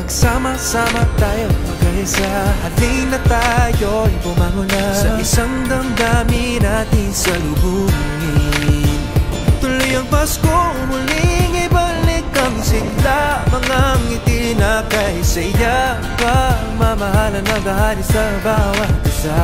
Magsama-sama tayo mag-isa. Halina tayo'y bumangon na sa isang damdamin natin salubungin. Tuloy ang Pasko, muling ibalik ang sigla. Mga ngiti na kay saya, pagmamahalan naghahari sa bawat isa.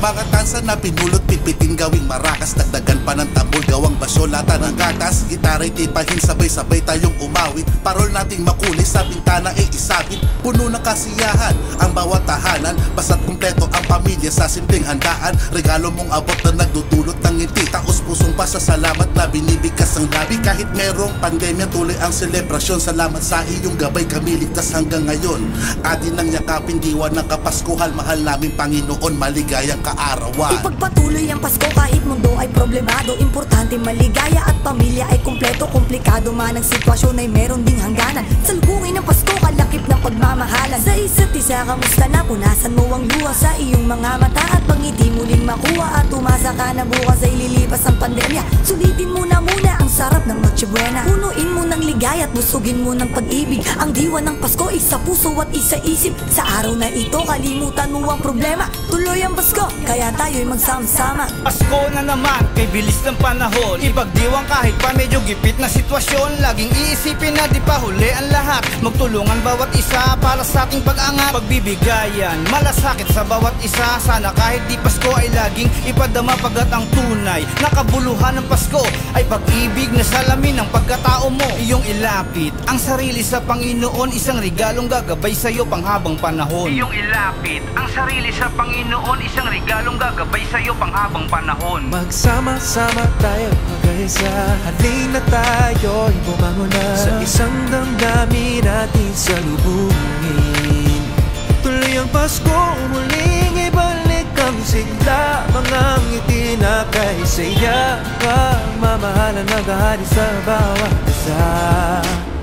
Mga tansa na pinulot, pipitin gawing marakas. Dagdagan pa ng tambol, gawang basyo, lata ng gatas. Gitara'y tipahin, sabay-sabay tayong umawit. Parol nating makulay, sa bintana ay isabit. Puno ng kasiyahan ang bawat tahanan. Basta't kumpleto ang pamilya sa simpleng handaan. Regalo mong abot na nagdudulot ng ngiti. Taos pusong pasasalamat na binibigkas ang labi. Kahit merong pandemya, tuloy ang selebrasyon. Salamat sa iyong gabay, kami ligtas hanggang ngayon. Atin ang yakapin, diwa ng kapaskuhan. Mahal namin Panginoon, maligayang kaarawan. Ipagpatuloy ang Pasko kahit mundo ay problemado. Importante maligaya at pamilya ay kumpleto. Komplikado man ang sitwasyon ay meron ding hangganan. Salubungin ang Pasko, kalakip ng pagmamahalan. Sa isa't isa, kamusta na? Punasan mo ang luha sa iyong mga mata at pangiti muling makuha. At umasa ka na bukas ay lilipas ang pandemya. Sulitin mo na muna ang sarap ng Noche Buena. Punuin mo ng ligaya at busugin mo ng pag-ibig. Ang diwa ng Pasko, isa puso at isa isip. Sa araw na ito, kalimutan mo ang problema. Tuloy ang Pasko, kaya tayo'y magsama-sama. Pasko na naman, kay bilis ng panahon. Ipagdiwang kahit pa medyo gipit na sitwasyon. Laging iisipin na di pa huli ang lahat. Magtulungan bawat isa para sa ating pag-angat. Pagbibigayan, malasakit sa bawat isa. Sana kahit di Pasko ay laging ipadama pagat ang tunay. Nakabuluhan ng Pasko ay pag-ibig na salamin ng pagkatao mo. Iyong ilapit ang sarili sa Panginoon. Isang regalong gagabay sa'yo panghabang panahon. Iyong ilapit ang sarili sa Panginoon. Isang regalong gagabay sa'yo panghabang panahon. Magsama-sama tayo mag-isa. Halina tayo'y bumangon na sa isang damdamin natin salubungin. Tuloy ang Pasko, muling ibalik ang sigla. Mga ngiti na kay saya, pagmamahalan naghahari sa bawat isa.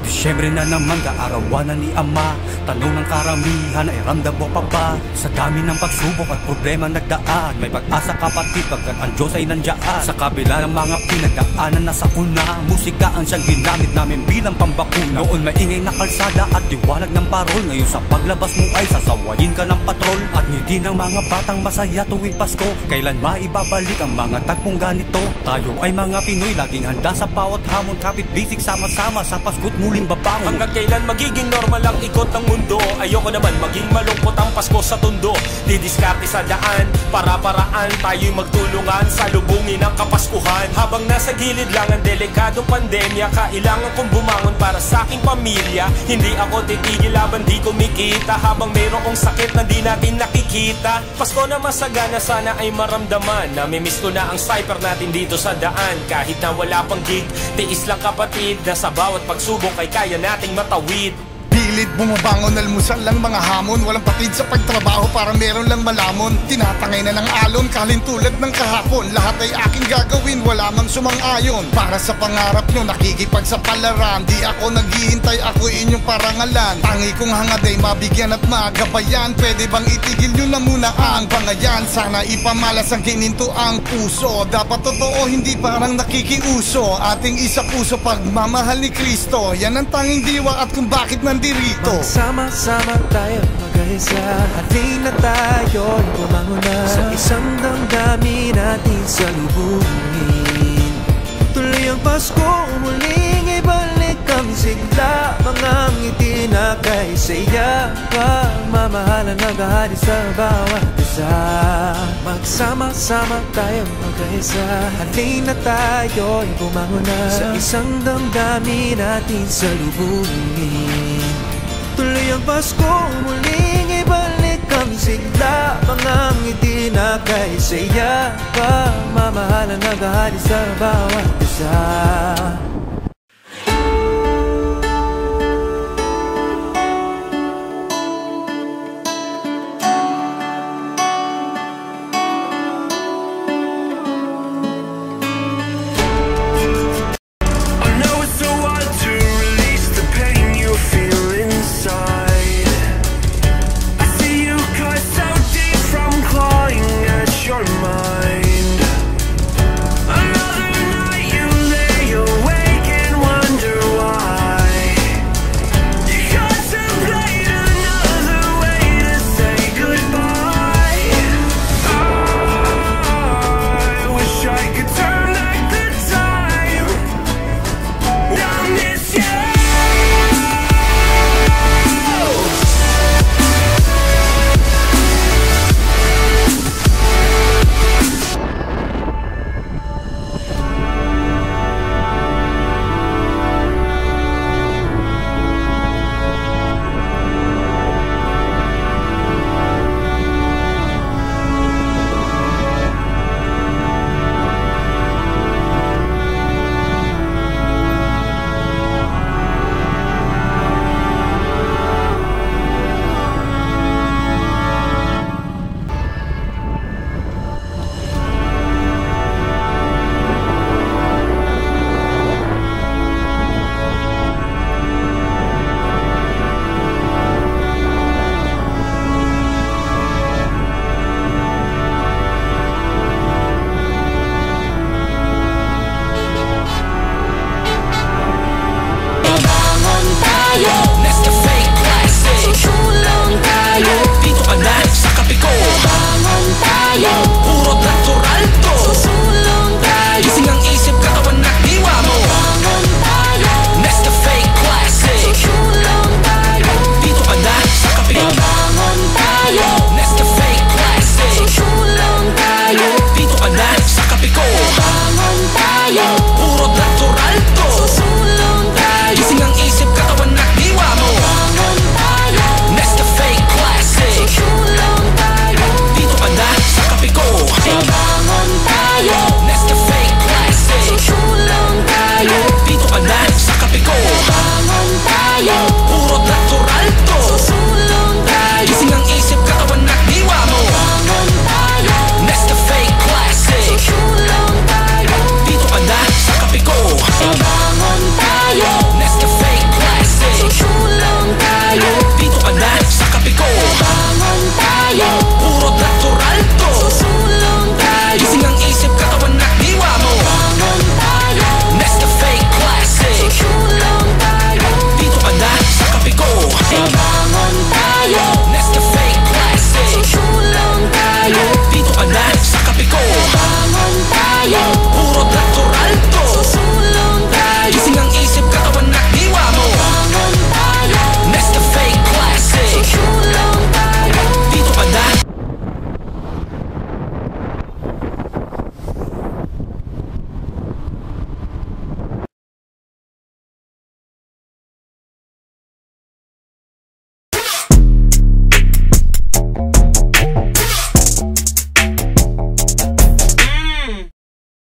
Disyembre na naman, kaarawan na ni Ama. Tanong ng karamihan ay ramdam mo pa ba? Sa dami ng pagsubok at problema nagdaan, may pag-asa kapatid pagkat ang Diyos ay nandiyan. Sa kabila ng mga pinagdaanan na sakuna, musika ang siyang ginamit namin bilang pambakuna. Noon maingay na kalsada at liwanag ng parol. Ngayon sa paglabas mo ay sasawayin ka ng patrol. At ngiti ng mga batang masaya tuwing Pasko. Kailan maibabalik ang mga tagpong ganito? Tayo ay mga Pinoy, laging handa sa bawat hamon. Kapit bisig sama-sama sa Pasko't muling babangon. Hanggang kailan magiging normal ang ikot ng mundo? Ayoko naman maging malungkot ang Pasko sa tundo. Didiskarte sa daan, para-paraan tayo'y magtulungan, salubungin ang Kapaskuhan. Habang nasa gilid lang ang delikadong pandemya, kailangan kong bumangon para sa aking pamilya. Hindi ako titigil habang di kumikita, habang mayroong sakit na di natin nakikita. Pasko na masagana, sana ay maramdaman. Namimiss ko na ang cyper natin dito sa daan. Kahit na wala pang gig, tiis lang kapatid, na sa bawat pagsubok ay kaya nating matawid. Pilit bumabangon, almusal lang mga hamon. Walang patid sa pagtrabaho para meron lang malamon. Tinatangay na ng alon, kalintulad ng kahapon. Lahat ay aking gagawin, wala mang sumang-ayon. Para sa pangarap nyo, nakikipagsapalaran. Di ako naghihintay, ako inyong parangalan. Tangi kong hangad ay mabigyan at magabayan. Pwede bang itigil nyo na muna ang bangayan? Sana ipamalas ang gininto ang puso. Dapat totoo, hindi parang nakikiuso. Ating isa puso, pagmamahal ni Kristo. Yan ang tanging diwa at kung bakit nandito. Magsama-sama tayo mag-isa. Halina tayo'y bumangon na sa isang damdamin natin salubungin. Tuloy ang Pasko, muling ibalik ang sigla. Mga ngiti na kay saya, pagmamahalan naghahari sa bawat isa. Magsama-sama tayo mag-isa. Halina tayo'y bumangon na sa isang damdamin natin salubungin. Tuloy ang Pasko, muling ibalik ang sigla. Mga ngiti na kay saya, pagmamahalan naghahari sa bawat isa.